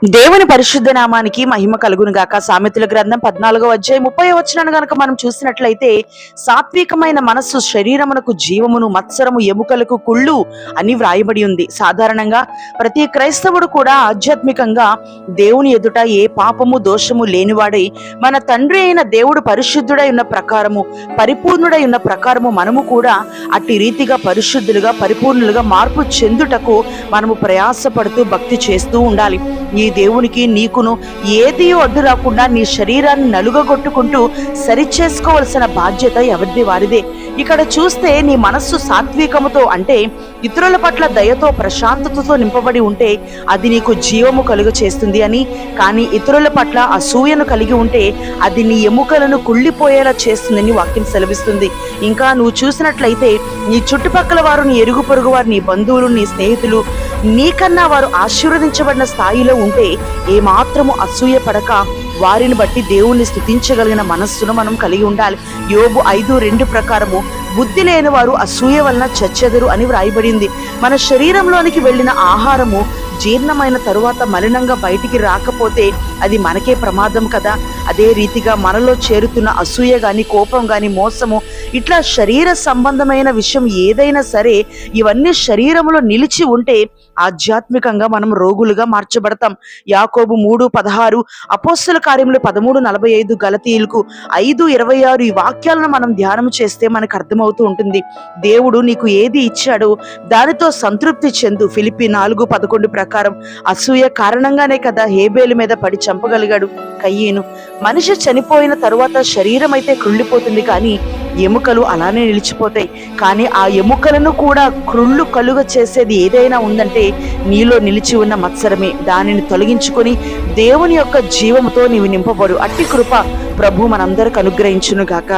దేవుని పరిశుద్ధ నామానికి మహిమ కలుగును గాక. సామెతల గ్రంథం 14వ అధ్యాయం 30వ వచనాన్ని గనక మనం చూసినట్లయితే, సాత్వికమైన మనస్సు శరీరమునకు జీవమును, మత్సరము ఎముకలకు కుళ్ళు అని వ్రాయబడి ఉంది. సాధారణంగా ప్రతి క్రైస్తవుడు కూడా ఆధ్యాత్మికంగా దేవుని ఎదుట ఏ పాపము దోషము లేనివాడై, మన తండ్రి అయిన దేవుడు పరిశుద్ధుడై ఉన్న ప్రకారము, పరిపూర్ణుడై ఉన్న ప్రకారము మనము కూడా అట్టి రీతిగా పరిశుద్ధులుగా, పరిపూర్ణులుగా మార్పు చెందుటకు మనము ప్రయాసపడుతూ భక్తి చేస్తూ ఉండాలి. ఈ దేవునికి నీకును ఏది అడ్డు రాకుండా నీ శరీరాన్ని నలుగగొట్టుకుంటూ సరిచేసుకోవలసిన బాధ్యత ఎవరిది వారిదే. ఇక్కడ చూస్తే నీ మనస్సు సాత్వికముతో, అంటే ఇతరుల పట్ల దయతో, ప్రశాంతతతో నింపబడి ఉంటే అది నీకు జీవము కలుగ చేస్తుంది అని, కానీ ఇతరుల పట్ల అసూయను కలిగి ఉంటే అది నీ ఎముకలను కుళ్ళిపోయేలా చేస్తుందని వాక్యం సెలవిస్తుంది. ఇంకా నువ్వు చూసినట్లయితే నీ చుట్టుపక్కల వారు, నీ ఎరుగు పొరుగు వారు, నీ బంధువులు, నీ స్నేహితులు నీకన్నా వారు ఆశీర్వదించబడిన స్థాయిలో ఉంటే ఏమాత్రము అసూయ పడక వారిని బట్టి దేవుణ్ణి స్తుతించగలిగిన మనస్సును మనం కలిగి ఉండాలి. యోబు 5:2 ప్రకారము బుద్ధి లేని వారు అసూయ వలన చచ్చెదరు అని వ్రాయబడింది. మన శరీరంలోనికి వెళ్ళిన ఆహారము జీర్ణమైన తరువాత మలినంగా బయటికి రాకపోతే అది మనకే ప్రమాదం కదా. అదే రీతిగా మనలో చేరుతున్న అసూయ గాని, కోపం గాని, మోసము, ఇట్లా శరీర సంబంధమైన విషయం ఏదైనా సరే ఇవన్నీ శరీరంలో నిలిచి ఉంటే ఆధ్యాత్మికంగా మనం రోగులుగా మార్చబడతాం. యాకోబు 3:16, అపోస్తల కార్యములు 13:45, గలతీయులకు 5:26 ఈ వాక్యాలను మనం ధ్యానం చేస్తే మనకు అర్థమవుతూ ఉంటుంది. దేవుడు నీకు ఏది ఇచ్చాడో దానితో సంతృప్తి చెందు. ఫిలిప్పీ 4:11 ప్రకారం అసూయ కారణంగానే కదా హేబేలు మీద పడి చంపగలిగాడు కయ్యను. మనిషి చనిపోయిన తరువాత శరీరం అయితే కృళ్ళిపోతుంది, కానీ ఎముకలు అలానే నిలిచిపోతాయి. కానీ ఆ ఎముకలను కూడా క్రుళ్ళు కలుగ చేసేది ఏదైనా ఉందంటే నీలో నిలిచి ఉన్న మత్సరమే. దానిని తొలగించుకొని దేవుని యొక్క జీవముతో నీవు నింపబడు. అట్టి కృప ప్రభు మనందరికి అనుగ్రహించును గాక.